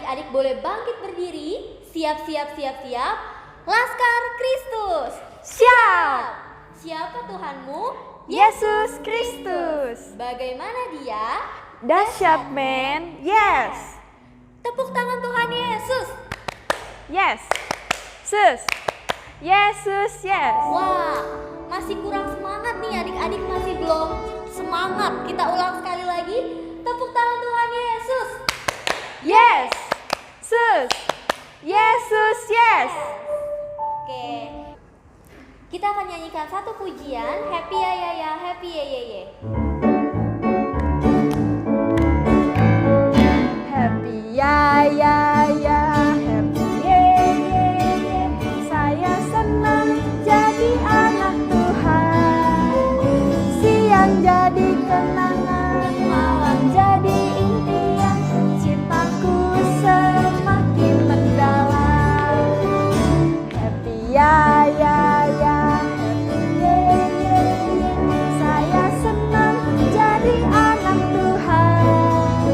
adik-adik boleh bangkit berdiri. Siap. Laskar Kristus. Siap. Siapa Tuhanmu? Yesus Kristus. Bagaimana Dia? Dahsyat, men. Yes. Tepuk tangan Tuhan Yesus. Yes. Sus. Yesus, yes. Wah, masih kurang semangat nih adik-adik, masih belum semangat. Kita ulang sekali lagi. Tepuk tangan Tuhan Yesus. Yes. Sus. Yesus, yes. Oke. Kita akan nyanyikan satu pujian, Happy ya ya ya, Happy ye ye ye. Happy ya ya ya, happy ye ye ye. Saya senang jadi anak Tuhan. Siang jadi kenangan, malam jadi impian. Cintaku semakin mendalam. Happy ya ya ya, happy ye ye ye. Saya senang jadi anak Tuhan.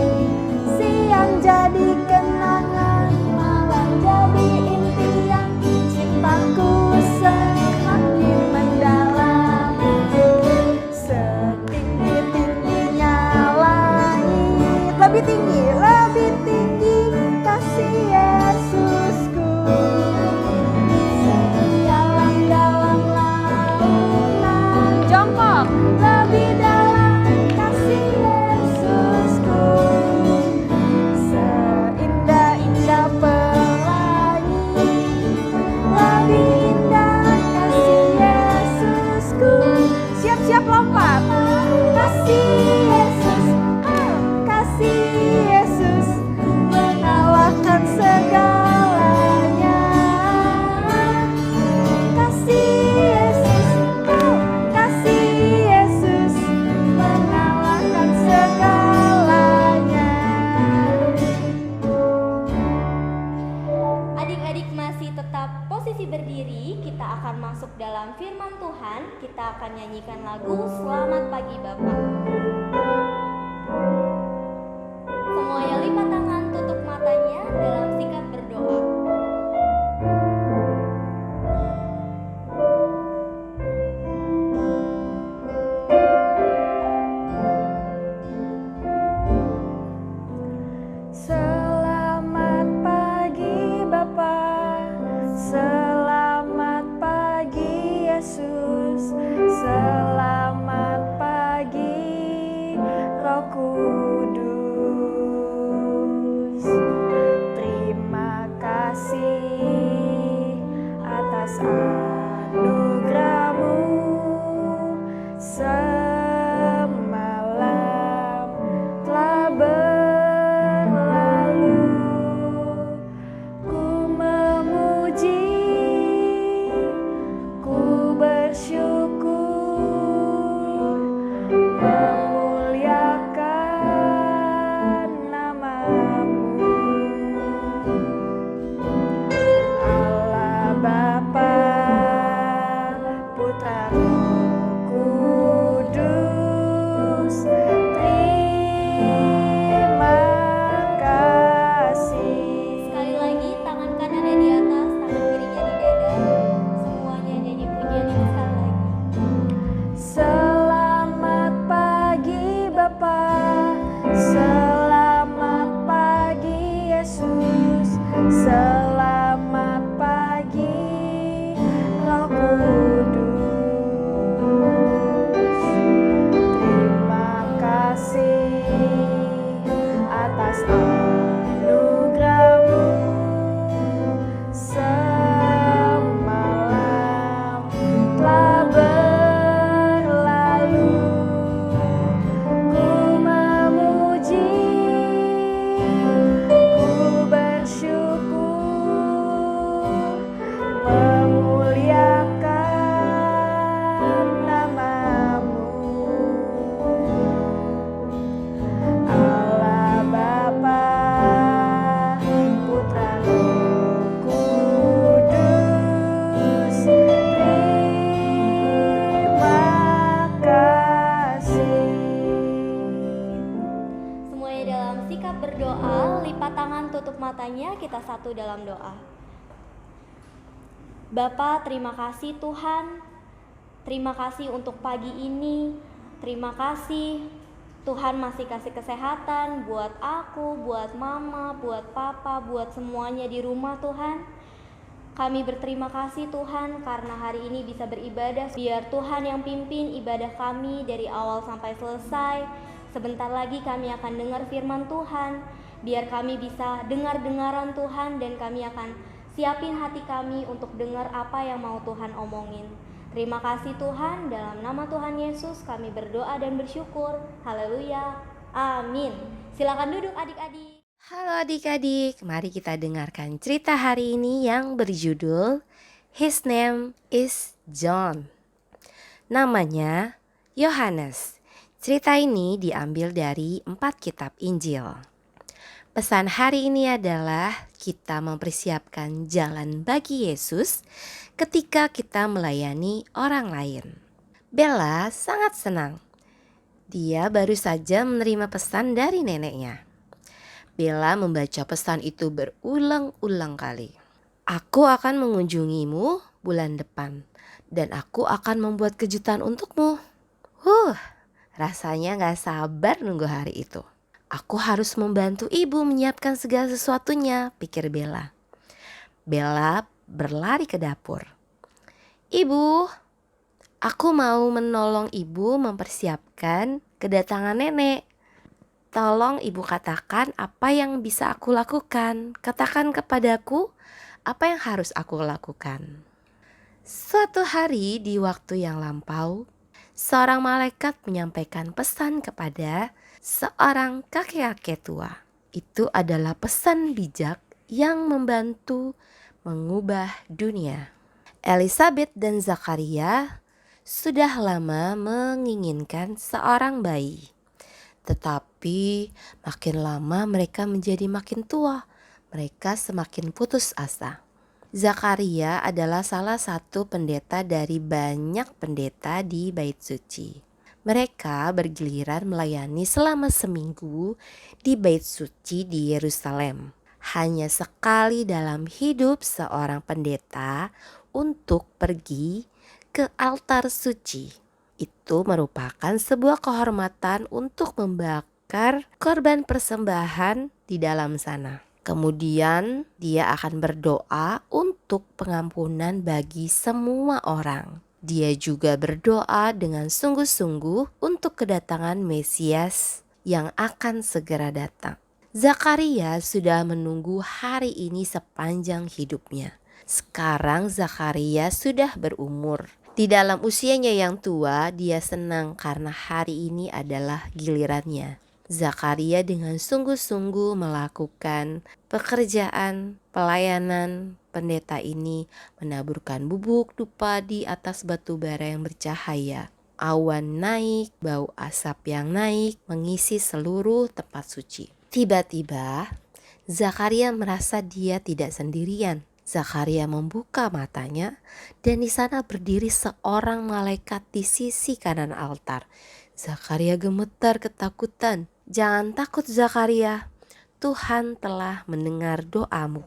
Siang jadi kenangan, malam jadi impian. Cintaku semakin mendalam. Setinggi-tingginya langit, lebih tinggi kasih Yesusku. Sedalam-dalam lautan, jongkok, lebih dalam kasih Yesusku. Seindah-indah pelangi, lebih indah kasih Yesusku. Siap-siap lompat. Kasih Yesus, kasih Yesus mengalahkan segalanya. Kasih Yesus, kasih Yesus mengalahkan segalanya. Adik-adik masih tetap posisi berdiri. Kita akan masuk dalam firman Tuhan. Kita akan nyanyikan lagu Selamat Pagi Bapak. Semuanya lipat tangan, tutup matanya dalam sikap berdoa. Selamat pagi Bapa, selamat pagi Yesus, selamat pagi Roh Kudus. Terima kasih atas anugerah-Mu. Semalam telah berlalu, ku memuji, ku bersyukur, memuliakan nama-Mu. Allah Bapa, Putra, Roh Kudus, terima kasih. Sekali lagi, tangan kanannya di atas, tangan kirinya di dada. Semuanya nyanyi pujian ini sekali lagi. Selamat pagi Bapa, selamat pagi Yesus, selamat pagi Roh Kudus. Terima kasih atas anugerah-Mu. Semalam telah berlalu, ku memuji, ku bersyukur, matanya, kita satu dalam doa. Bapa, terima kasih Tuhan. Terima kasih untuk pagi ini. Terima kasih Tuhan masih kasih kesehatan buat aku, buat mama, buat papa, buat semuanya di rumah Tuhan. Kami berterima kasih Tuhan karena hari ini bisa beribadah. Biar Tuhan yang pimpin ibadah kami dari awal sampai selesai. Sebentar lagi kami akan dengar firman Tuhan. Biar kami bisa dengar-dengaran Tuhan dan kami akan siapin hati kami untuk dengar apa yang mau Tuhan omongin. Terima kasih Tuhan, dalam nama Tuhan Yesus kami berdoa dan bersyukur. Haleluya. Amin. Silakan duduk adik-adik. Halo adik-adik, mari kita dengarkan cerita hari ini yang berjudul His Name is John. Namanya Yohanes. Cerita ini diambil dari 4 kitab Injil. Pesan hari ini adalah kita mempersiapkan jalan bagi Yesus ketika kita melayani orang lain. Bella sangat senang. Dia baru saja menerima pesan dari neneknya. Bella membaca pesan itu berulang-ulang kali. Aku akan mengunjungimu bulan depan dan aku akan membuat kejutan untukmu. Rasanya gak sabar nunggu hari itu. Aku harus membantu ibu menyiapkan segala sesuatunya, pikir Bella. Bella berlari ke dapur. Ibu, aku mau menolong ibu mempersiapkan kedatangan nenek. Tolong ibu katakan apa yang bisa aku lakukan. Katakan kepadaku apa yang harus aku lakukan. Suatu hari di waktu yang lampau, seorang malaikat menyampaikan pesan kepada seorang kakek-kakek tua. Itu adalah pesan bijak yang membantu mengubah dunia. Elizabeth dan Zakaria sudah lama menginginkan seorang bayi. Tetapi makin lama mereka menjadi makin tua. Mereka semakin putus asa. Zakaria adalah salah satu pendeta dari banyak pendeta di Bait Suci. Mereka bergiliran melayani selama seminggu di Bait Suci di Yerusalem. Hanya sekali dalam hidup seorang pendeta untuk pergi ke altar suci. Itu merupakan sebuah kehormatan untuk membakar korban persembahan di dalam sana. Kemudian dia akan berdoa untuk pengampunan bagi semua orang. Dia juga berdoa dengan sungguh-sungguh untuk kedatangan Mesias yang akan segera datang. Zakaria sudah menunggu hari ini sepanjang hidupnya. Sekarang Zakaria sudah berumur. Di dalam usianya yang tua, dia senang karena hari ini adalah gilirannya. Zakaria dengan sungguh-sungguh melakukan pekerjaan pelayanan pendeta ini, menaburkan bubuk dupa di atas batu bara yang bercahaya. Awan naik, bau asap yang naik mengisi seluruh tempat suci. Tiba-tiba Zakaria merasa dia tidak sendirian. Zakaria membuka matanya dan di sana berdiri seorang malaikat di sisi kanan altar. Zakaria gemetar ketakutan. Jangan takut Zakaria, Tuhan telah mendengar doamu,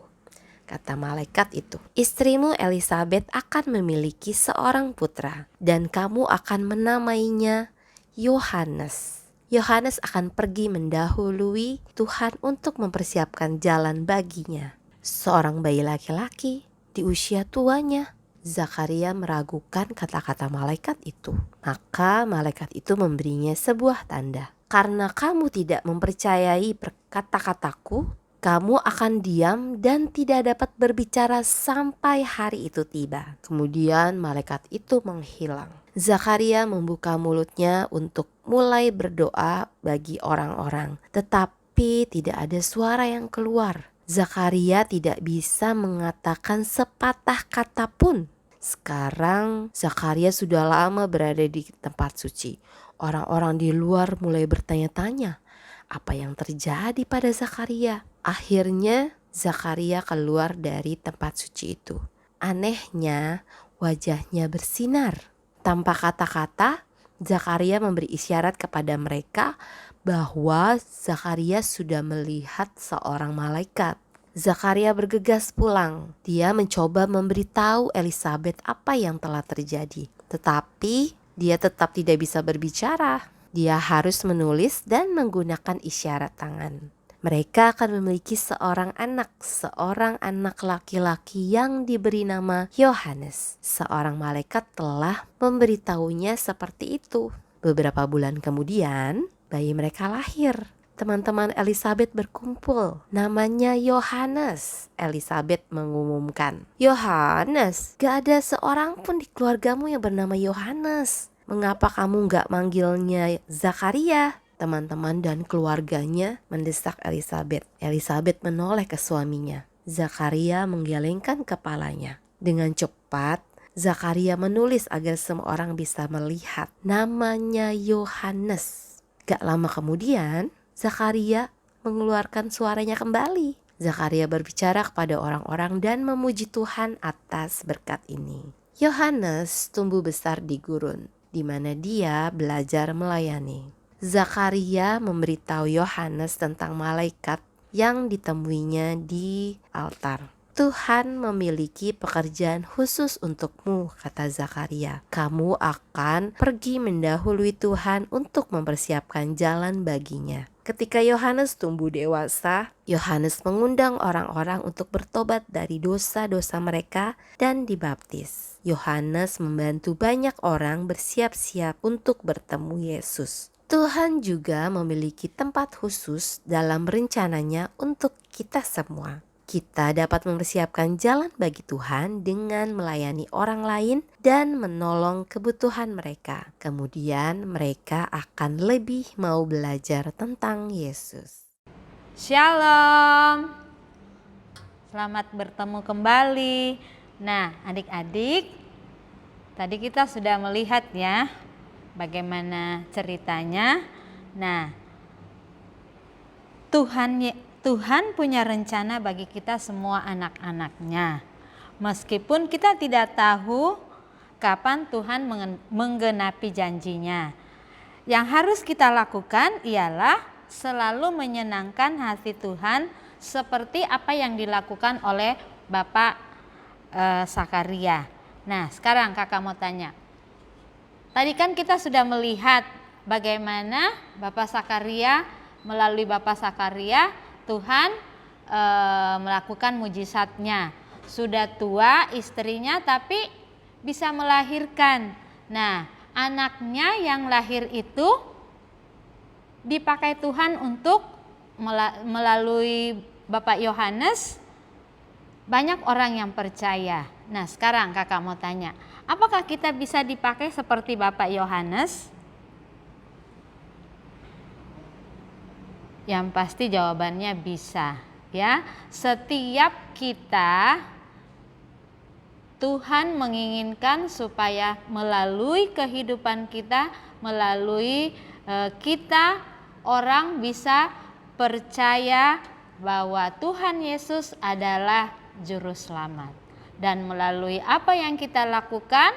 kata malaikat itu. Istrimu Elizabeth akan memiliki seorang putra dan kamu akan menamainya Yohanes. Yohanes akan pergi mendahului Tuhan untuk mempersiapkan jalan baginya. Seorang bayi laki-laki di usia tuanya. Zakaria meragukan kata-kata malaikat itu. Maka malaikat itu memberinya sebuah tanda. Karena kamu tidak mempercayai kata-kataku, kamu akan diam dan tidak dapat berbicara sampai hari itu tiba. Kemudian malaikat itu menghilang. Zakaria membuka mulutnya untuk mulai berdoa bagi orang-orang. Tetapi tidak ada suara yang keluar. Zakaria tidak bisa mengatakan sepatah kata pun. Sekarang Zakaria sudah lama berada di tempat suci. Orang-orang di luar mulai bertanya-tanya, apa yang terjadi pada Zakaria? Akhirnya Zakaria keluar dari tempat suci itu. Anehnya, wajahnya bersinar. Tanpa kata-kata, Zakaria memberi isyarat kepada mereka bahwa Zakaria sudah melihat seorang malaikat. Zakaria bergegas pulang. Dia mencoba memberitahu Elisabet apa yang telah terjadi. Tetapi dia tetap tidak bisa berbicara. Dia harus menulis dan menggunakan isyarat tangan. Mereka akan memiliki seorang anak laki-laki yang diberi nama Yohanes. Seorang malaikat telah memberitahunya seperti itu. Beberapa bulan kemudian, bayi mereka lahir. Teman-teman Elisabet berkumpul. Namanya Yohanes. Elisabet mengumumkan, "Yohanes, gak ada seorang pun di keluargamu yang bernama Yohanes. Mengapa kamu gak manggilnya Zakaria?" Teman-teman dan keluarganya mendesak Elisabet. Elisabet menoleh ke suaminya. Zakaria menggelengkan kepalanya. Dengan cepat, Zakaria menulis agar semua orang bisa melihat. Namanya Yohanes. Gak lama kemudian, Zakaria mengeluarkan suaranya kembali. Zakaria berbicara kepada orang-orang dan memuji Tuhan atas berkat ini. Yohanes tumbuh besar di gurun, di mana dia belajar melayani. Zakaria memberitahu Yohanes tentang malaikat yang ditemuinya di altar. "Tuhan memiliki pekerjaan khusus untukmu," kata Zakaria. "Kamu akan pergi mendahului Tuhan untuk mempersiapkan jalan baginya." Ketika Yohanes tumbuh dewasa, Yohanes mengundang orang-orang untuk bertobat dari dosa-dosa mereka dan dibaptis. Yohanes membantu banyak orang bersiap-siap untuk bertemu Yesus. Tuhan juga memiliki tempat khusus dalam rencananya untuk kita semua. Kita dapat mempersiapkan jalan bagi Tuhan dengan melayani orang lain dan menolong kebutuhan mereka. Kemudian mereka akan lebih mau belajar tentang Yesus. Shalom. Selamat bertemu kembali. Nah, adik-adik, tadi kita sudah melihat ya bagaimana ceritanya. Nah, Tuhan punya rencana bagi kita semua anak-anaknya. Meskipun kita tidak tahu kapan Tuhan menggenapi janjinya. Yang harus kita lakukan ialah selalu menyenangkan hati Tuhan seperti apa yang dilakukan oleh Bapak Zakaria. Nah, sekarang kakak mau tanya. Tadi kan kita sudah melihat bagaimana Bapak Zakaria, melalui Bapak Zakaria Tuhan melakukan mujizatnya. Sudah tua istrinya tapi bisa melahirkan. Nah, anaknya yang lahir itu dipakai Tuhan untuk melalui Bapak Yohanes banyak orang yang percaya. Nah, sekarang kakak mau tanya, apakah kita bisa dipakai seperti Bapak Yohanes? Yang pasti jawabannya bisa, ya. Setiap kita Tuhan menginginkan supaya melalui kehidupan kita, melalui kita orang bisa percaya bahwa Tuhan Yesus adalah juru selamat. Dan melalui apa yang kita lakukan,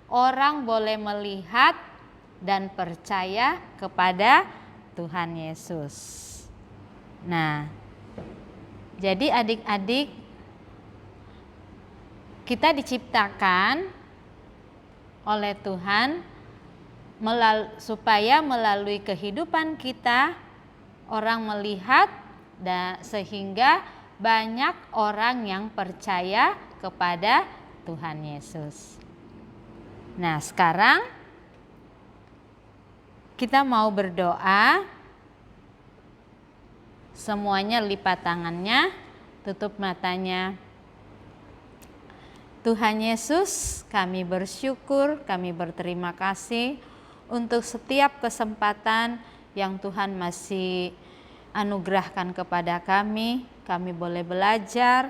orang boleh melihat dan percaya kepada Tuhan Yesus. Nah, jadi adik-adik, kita diciptakan oleh Tuhan supaya melalui kehidupan kita orang melihat sehingga banyak orang yang percaya kepada Tuhan Yesus. Nah, sekarang kita mau berdoa. Semuanya lipat tangannya, tutup matanya. Tuhan Yesus, kami bersyukur, kami berterima kasih untuk setiap kesempatan yang Tuhan masih anugerahkan kepada kami. Kami boleh belajar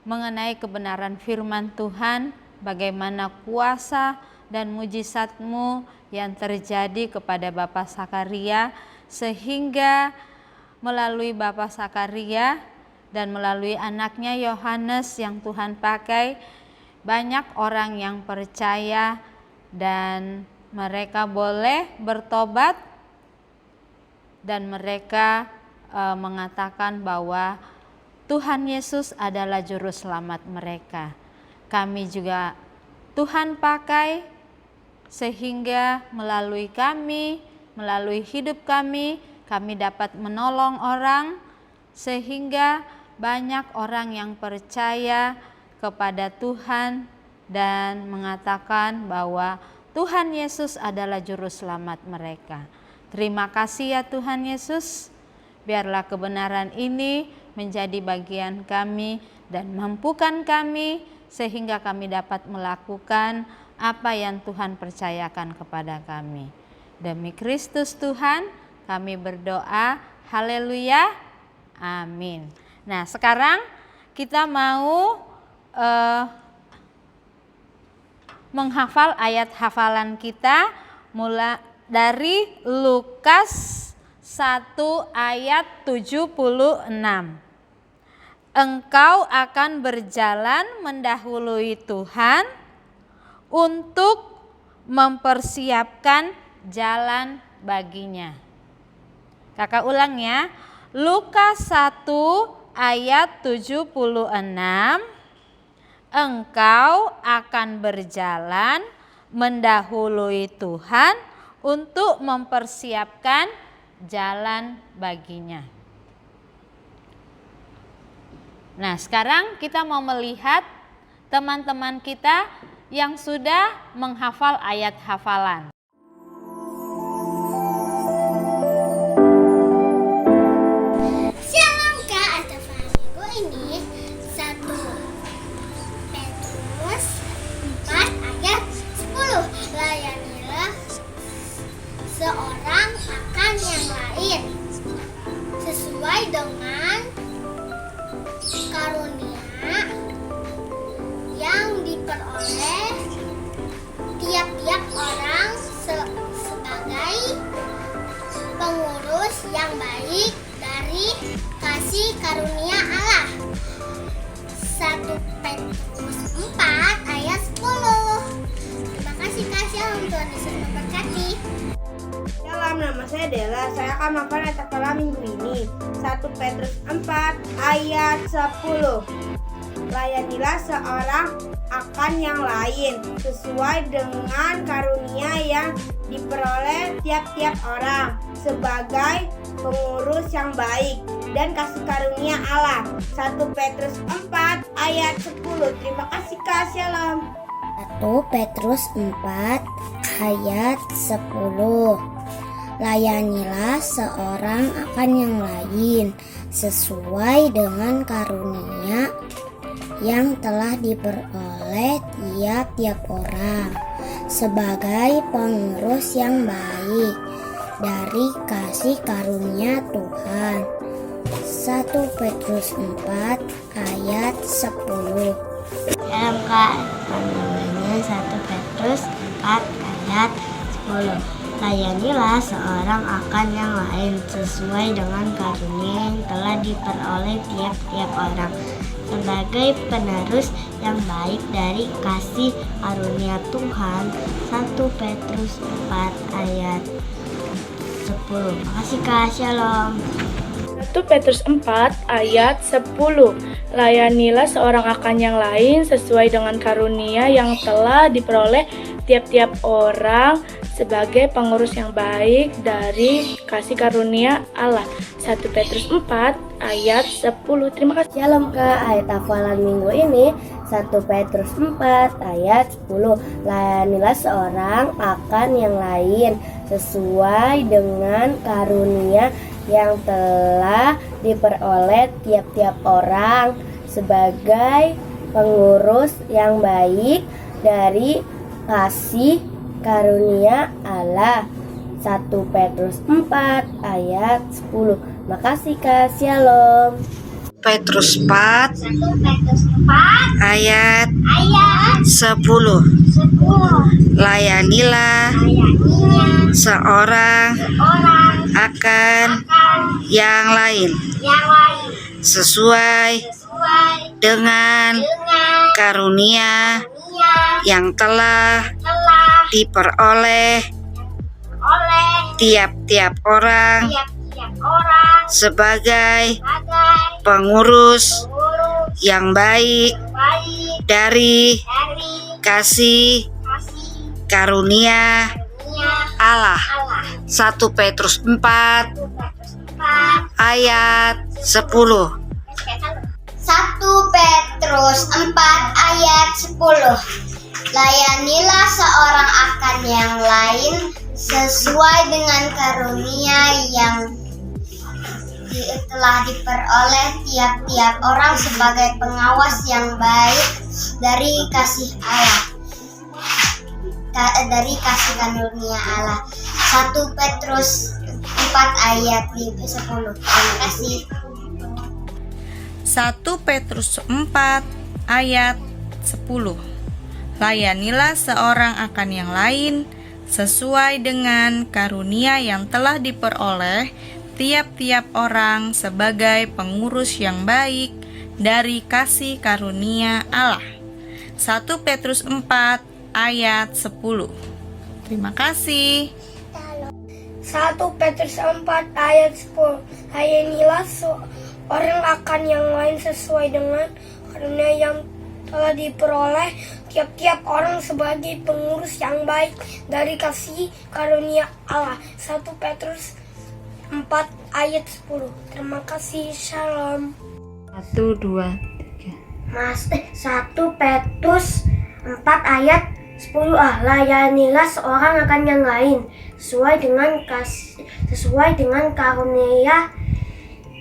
mengenai kebenaran firman Tuhan, bagaimana kuasa dan mujizat-Mu yang terjadi kepada Bapak Zakaria, sehingga melalui Bapak Zakaria dan melalui anaknya Yohanes yang Tuhan pakai, banyak orang yang percaya dan mereka boleh bertobat dan mereka mengatakan bahwa Tuhan Yesus adalah juru selamat mereka. Kami juga Tuhan pakai sehingga melalui kami, melalui hidup kami dapat menolong orang, sehingga banyak orang yang percaya kepada Tuhan dan mengatakan bahwa Tuhan Yesus adalah juru selamat mereka. Terima kasih ya Tuhan Yesus. Biarlah kebenaran ini menjadi bagian kami dan mampukan kami sehingga kami dapat melakukan apa yang Tuhan percayakan kepada kami. Demi Kristus Tuhan kami berdoa. Haleluya. Amin. Nah, sekarang kita mau menghafal ayat hafalan kita mulai dari Lukas 1 ayat 76. Engkau akan berjalan mendahului Tuhan untuk mempersiapkan jalan baginya. Kakak ulang ya. Lukas 1 ayat 76. Engkau akan berjalan mendahului Tuhan untuk mempersiapkan jalan baginya. Nah, sekarang kita mau melihat teman-teman kita yang sudah menghafal ayat hafalan. Shalom Kak, atau minggu ini 1 Petrus 4 ayat 10. Layanilah seorang akan yang lain sesuai dengan karunia yang diperoleh tiap-tiap orang sebagai pengurus yang baik dari kasih karunia Allah. 1 Petrus 4 ayat 10. Terima kasih Kak. Shalom, Tuhan Yesus memberkati. Shalom, nama saya Della. Saya akan menghafal ayat hafalan minggu ini. 1 Petrus 4 ayat 10. Layanilah seorang akan yang lain sesuai dengan karunia yang diperoleh tiap-tiap orang sebagai pengurus yang baik dan kasih karunia Allah. 1 Petrus 4 ayat 10. Terima kasih Kak. Shalom. 1 Petrus 4 ayat 10. Layanilah seorang akan yang lain sesuai dengan karunia yang telah diperoleh tiap-tiap orang sebagai pengurus yang baik dari kasih karunia Tuhan. 1 Petrus 4 ayat 10. Shalom Kak, namanya 1 Petrus 4 ayat 10. Layanilah seorang akan yang lain sesuai dengan karunia yang telah diperoleh tiap-tiap orang sebagai penerus yang baik dari kasih karunia Tuhan. 1 Petrus 4 ayat 10. Makasih Kak. Shalom. 1 Petrus 4 ayat 10. Layanilah seorang akan yang lain sesuai dengan karunia yang telah diperoleh tiap-tiap orang sebagai pengurus yang baik dari kasih karunia Allah. 1 Petrus 4 ayat 10. Terima kasih. Shalom Kak, ayat hafalan minggu ini 1 Petrus 4 ayat 10. Layanilah seorang akan yang lain sesuai dengan karunia yang telah diperoleh tiap-tiap orang sebagai pengurus yang baik dari kasih karunia Allah. 1 Petrus 4 ayat 10. Makasih Kak. Shalom. Petrus 4 1 Petrus 4 ayat 10. 10. Layanilah seorang akan yang lain sesuai dengan karunia yang telah diperoleh tiap-tiap orang sebagai pengurus yang baik dari kasih karunia Allah. 1 Petrus 4 ayat 10. 1 Petrus 4 ayat 10. Layanilah seorang akan yang lain sesuai dengan karunia yang telah diperoleh tiap-tiap orang sebagai pengawas yang baik dari kasih Allah. Dari kasih karunia Allah. 1 Petrus 4 ayat 10. Terima kasih. 1 Petrus 4 ayat 10. Layanilah seorang akan yang lain sesuai dengan karunia yang telah diperoleh tiap-tiap orang sebagai pengurus yang baik dari kasih karunia Allah. 1 Petrus 4 ayat 10. Terima kasih. 1 Petrus 4 ayat 10. Layanilah seorang akan yang lain sesuai dengan karunia yang telah diperoleh tiap-tiap orang sebagai pengurus yang baik dari kasih karunia Allah. 1 Petrus 4 ayat 10. Terima kasih. Shalom. 1, 2, 1 Petrus 4 ayat 10a. Layanilah seorang akan yang lain sesuai dengan karunia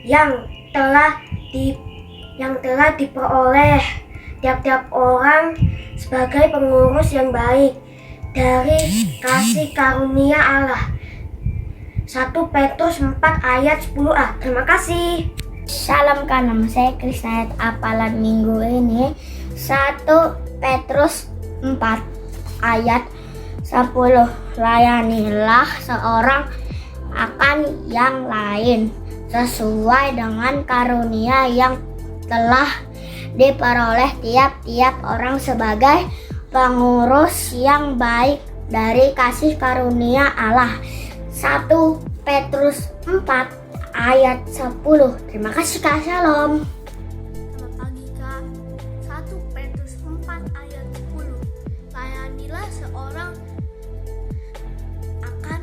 yang telah diperoleh tiap-tiap orang sebagai pengurus yang baik dari kasih karunia Allah. 1 Petrus 4 ayat 10a. Terima kasih. Salam Kak, nama saya Krisnayat. Apalan minggu ini 1 Petrus 4 ayat 10. Layanilah seorang akan yang lain sesuai dengan karunia yang telah diperoleh tiap-tiap orang sebagai pengurus yang baik dari kasih karunia Allah. 1 Petrus 4 ayat 10. Terima kasih Kak. Shalom. Selamat pagi Kak. 1 Petrus 4 ayat 10. Layanilah seorang akan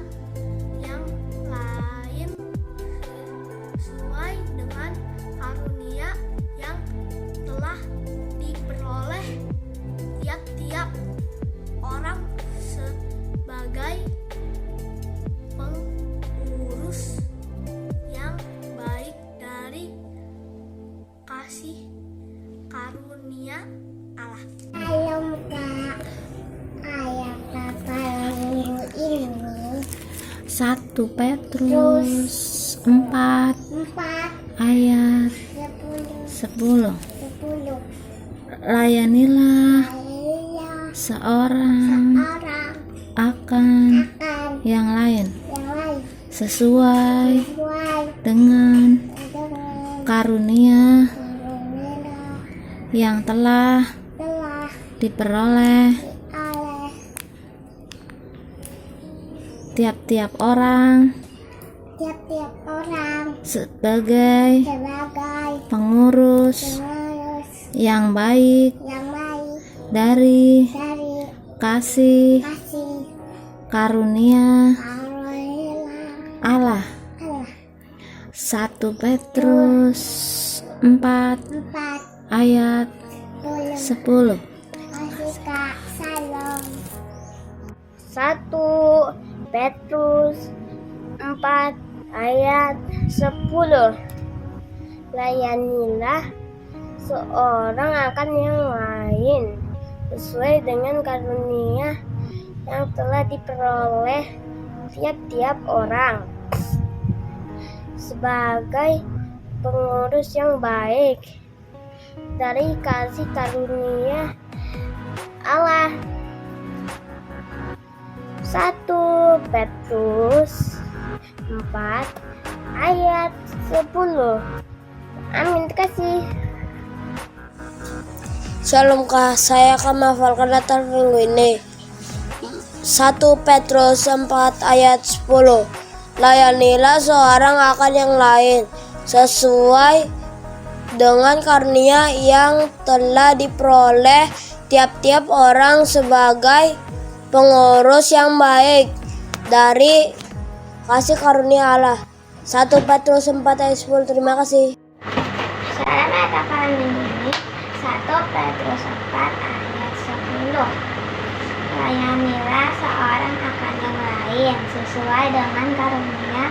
yang lain sesuai dengan karunia yang telah diperoleh tiap-tiap orang sebagai pengurus yang baik dari kasih karunia Allah. Shalom Kak. Ayat apalan minggu ini 1 Petrus 4 ayat 10. Layanilah seorang akan yang lain sesuai dengan karunia yang telah diperoleh tiap-tiap orang sebagai pengurus yang baik dari kasih karunia Allah. 1 Petrus 4 ayat 10. 1 Petrus 4 ayat 10. Layanilah seorang akan yang lain sesuai dengan karunia yang telah diperoleh tiap-tiap orang sebagai pengurus yang baik dari kasih karunia Allah. 1 Petrus 4 ayat 10. Amin, terima kasih. Shalom Kak, saya akan menghafalkan Natal minggu ini. 1 Petrus 4 ayat 10. layanilah seorang akan yang lain sesuai dengan karunia yang telah diperoleh tiap-tiap orang sebagai pengurus yang baik dari kasih karunia Allah. 1 Petrus 4 ayat 10. Terima kasih. Salam hafalan minggu ini 1 Petrus 4 ayat 10. Layanilah seorang akan yang lain sesuai dengan karunia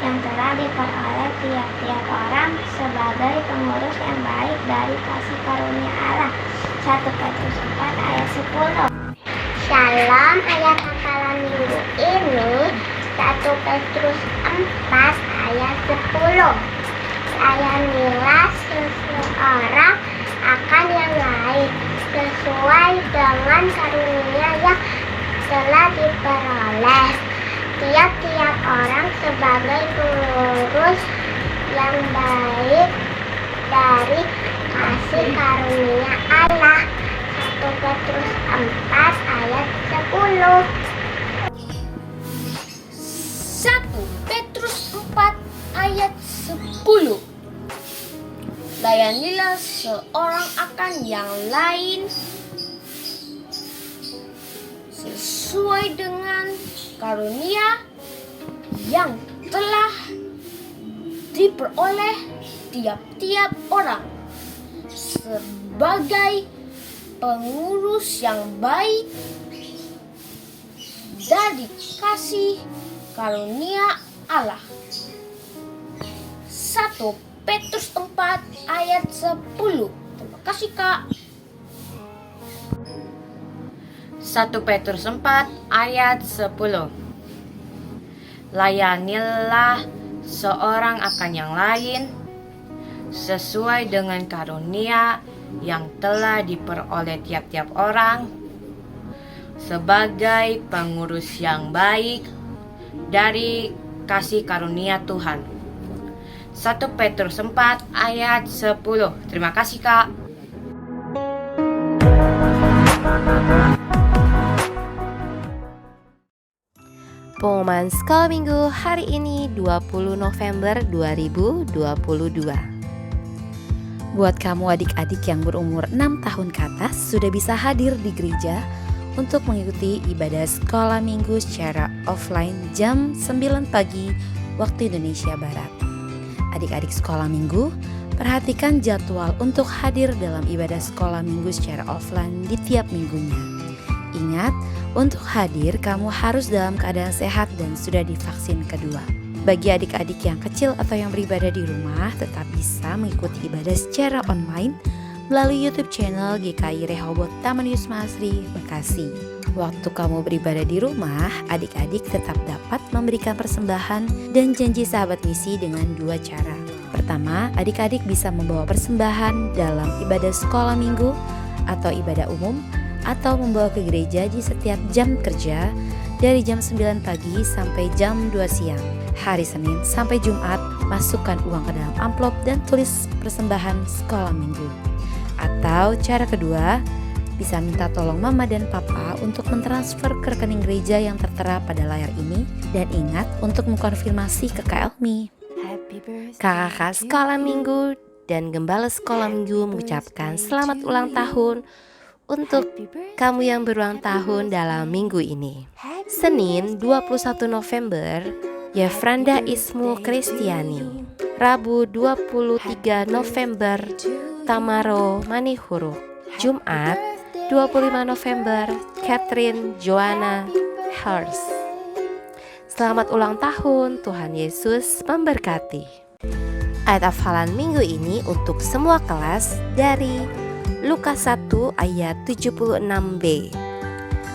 yang telah diperoleh tiap-tiap orang sebagai pengurus yang baik dari kasih karunia Allah. 1 Petrus 4 ayat 10. Shalom, ayat hafalan minggu ini 1 Petrus 4 ayat 10. Layanilah seseorang akan yang lain sesuai dengan karunia yang telah diperoleh tiap-tiap orang sebagai pengurus yang baik dari kasih karunia Allah. 1 Petrus 4 ayat 10. 1 Petrus 4 ayat 10. Layanilah seorang akan yang lain sesuai dengan karunia yang telah diperoleh tiap-tiap orang sebagai pengurus yang baik dari kasih karunia Allah. 1 Petrus 4 ayat 10. Terima kasih, Kak. 1 Petrus 4 ayat 10. Layanilah seorang akan yang lain sesuai dengan karunia yang telah diperoleh tiap-tiap orang sebagai pengurus yang baik dari kasih karunia Tuhan. 1 Petrus 4 ayat 10. Terima kasih, Kak. Pengumuman sekolah minggu hari ini 20 November 2022. Buat kamu adik-adik yang berumur 6 tahun ke atas sudah bisa hadir di gereja untuk mengikuti ibadah sekolah minggu secara offline jam 9 pagi waktu Indonesia Barat. Adik-adik sekolah minggu, perhatikan jadwal untuk hadir dalam ibadah sekolah minggu secara offline di tiap minggunya. Ingat, untuk hadir kamu harus dalam keadaan sehat dan sudah divaksin kedua. Bagi adik-adik yang kecil atau yang beribadah di rumah, tetap bisa mengikuti ibadah secara online melalui YouTube channel GKI Rehoboth Taman Yusma Asri, Bekasi. Waktu kamu beribadah di rumah, adik-adik tetap dapat memberikan persembahan dan janji sahabat misi dengan 2 cara. Pertama, adik-adik bisa membawa persembahan dalam ibadah sekolah minggu atau ibadah umum, atau membawa ke gereja di setiap jam kerja dari jam 9 pagi sampai jam 2 siang. Hari Senin sampai Jumat, masukkan uang ke dalam amplop dan tulis persembahan sekolah minggu. Atau cara kedua, bisa minta tolong mama dan papa untuk mentransfer ke rekening gereja yang tertera pada layar ini. Dan ingat untuk mengkonfirmasi ke Kak Elmi. Kakak sekolah minggu dan gembala sekolah minggu mengucapkan selamat ulang tahun untuk kamu yang berulang tahun dalam minggu ini. Senin 21 November, Yefranda Ismu Kristiani. Rabu 23 November, Tamaro Manihuru. Jumat 25 November, Catherine Joanna Hers. Selamat ulang tahun, Tuhan Yesus memberkati. Ayat hafalan minggu ini untuk semua kelas dari Lukas 1 ayat 76b.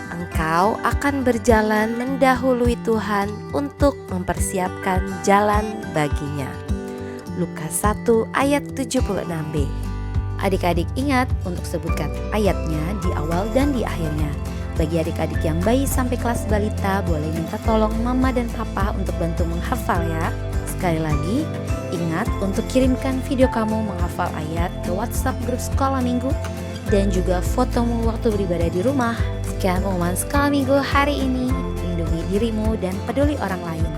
Engkau akan berjalan mendahului Tuhan untuk mempersiapkan jalan baginya. Lukas 1 ayat 76b. Adik-adik ingat untuk sebutkan ayatnya di awal dan di akhirnya. Bagi adik-adik yang bayi sampai kelas balita, boleh minta tolong mama dan papa untuk bantu menghafal ya. Sekali lagi, ingat untuk kirimkan video kamu menghafal ayat ke WhatsApp grup sekolah minggu dan juga fotomu waktu beribadah di rumah. Sekian pengumuman sekolah minggu hari ini. Lindungi dirimu dan peduli orang lain.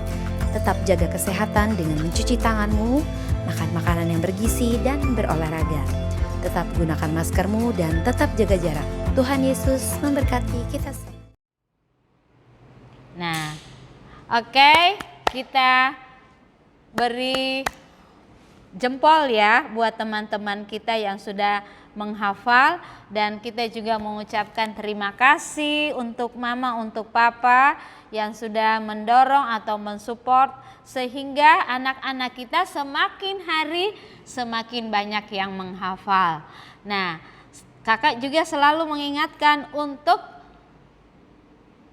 Tetap jaga kesehatan dengan mencuci tanganmu, makan makanan yang bergizi, dan berolahraga. Tetap gunakan maskermu dan tetap jaga jarak. Tuhan Yesus memberkati kita semua. Nah, oke, kita beri jempol ya buat teman-teman kita yang sudah menghafal, dan kita juga mengucapkan terima kasih untuk mama, untuk papa yang sudah mendorong atau mensupport sehingga anak-anak kita semakin hari semakin banyak yang menghafal. Nah, kakak juga selalu mengingatkan untuk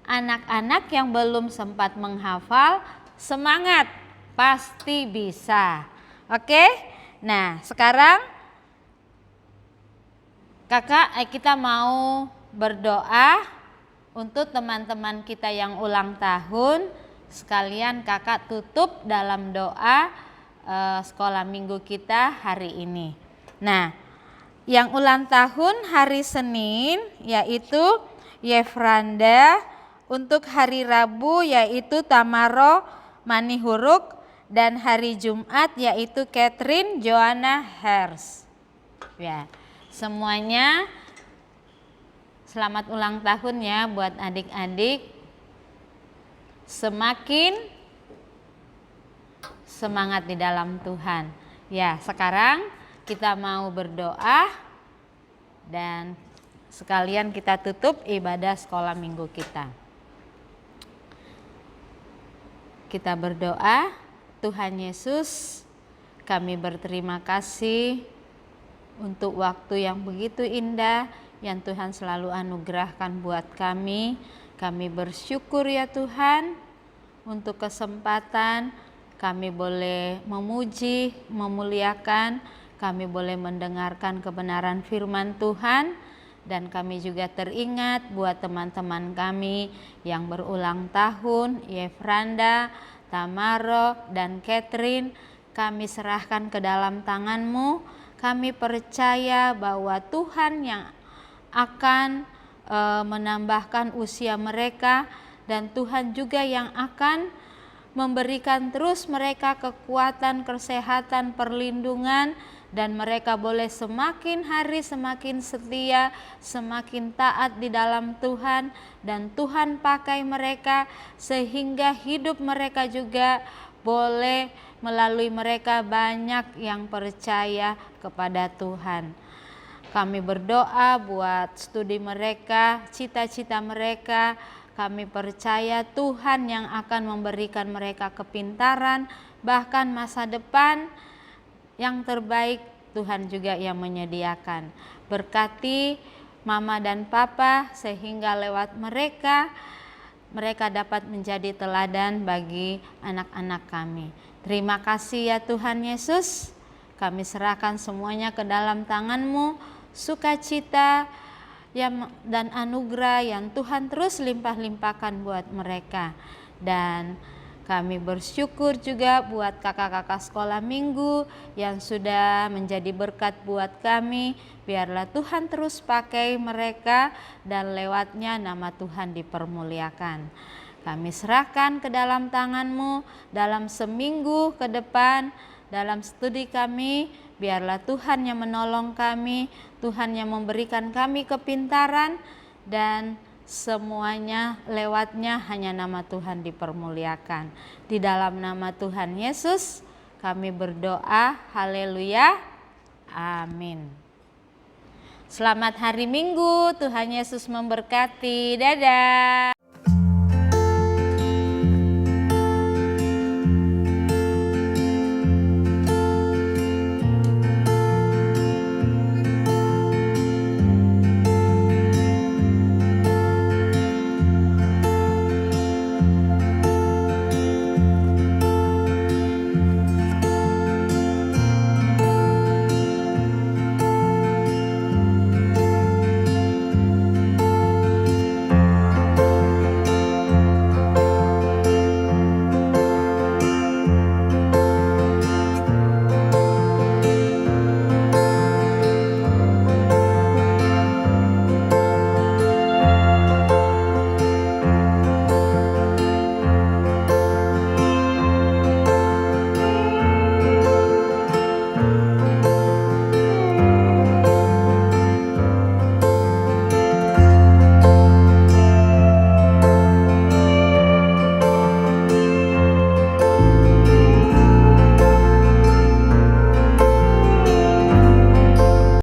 anak-anak yang belum sempat menghafal, semangat, pasti bisa. Oke? Nah, sekarang kita mau berdoa untuk teman-teman kita yang ulang tahun. Sekalian kakak tutup dalam doa sekolah minggu kita hari ini. Nah, yang ulang tahun hari Senin yaitu Yefranda, untuk hari Rabu yaitu Tamaro Manihuruk, dan hari Jumat yaitu Catherine Joanna Hers. Ya, semuanya selamat ulang tahun ya buat adik-adik. Semakin semangat di dalam Tuhan. Ya, sekarang kita mau berdoa dan sekalian kita tutup ibadah sekolah minggu kita. Kita berdoa. Tuhan Yesus, kami berterima kasih untuk waktu yang begitu indah yang Tuhan selalu anugerahkan buat kami. Kami bersyukur ya Tuhan untuk kesempatan kami boleh memuji, memuliakan, kami boleh mendengarkan kebenaran firman Tuhan, dan kami juga teringat buat teman-teman kami yang berulang tahun, Yefranda, Tamaro, dan Catherine. Kami serahkan ke dalam tangan-Mu. Kami percaya bahwa Tuhan yang akan menambahkan usia mereka, dan Tuhan juga yang akan memberikan terus mereka kekuatan, kesehatan, perlindungan, dan mereka boleh semakin hari semakin setia, semakin taat di dalam Tuhan, dan Tuhan pakai mereka sehingga hidup mereka juga boleh melalui mereka banyak yang percaya kepada Tuhan. Kami berdoa buat studi mereka, cita-cita mereka. Kami percaya Tuhan yang akan memberikan mereka kepintaran, bahkan masa depan yang terbaik. Tuhan juga yang menyediakan. Berkati mama dan papa sehingga lewat mereka dapat menjadi teladan bagi anak-anak kami. Terima kasih ya Tuhan Yesus. Kami serahkan semuanya ke dalam tangan-Mu. Sukacita dan anugerah yang Tuhan terus limpah-limpahkan buat mereka. Dan kami bersyukur juga buat kakak-kakak sekolah minggu yang sudah menjadi berkat buat kami. Biarlah Tuhan terus pakai mereka dan lewatnya nama Tuhan dipermuliakan. Kami serahkan ke dalam tangan-Mu dalam seminggu ke depan, dalam studi kami. Biarlah Tuhan yang menolong kami, Tuhan yang memberikan kami kepintaran, dan semuanya lewatnya hanya nama Tuhan dipermuliakan. Di dalam nama Tuhan Yesus kami berdoa. Haleluya. Amin. Selamat hari Minggu. Tuhan Yesus memberkati. Dadah.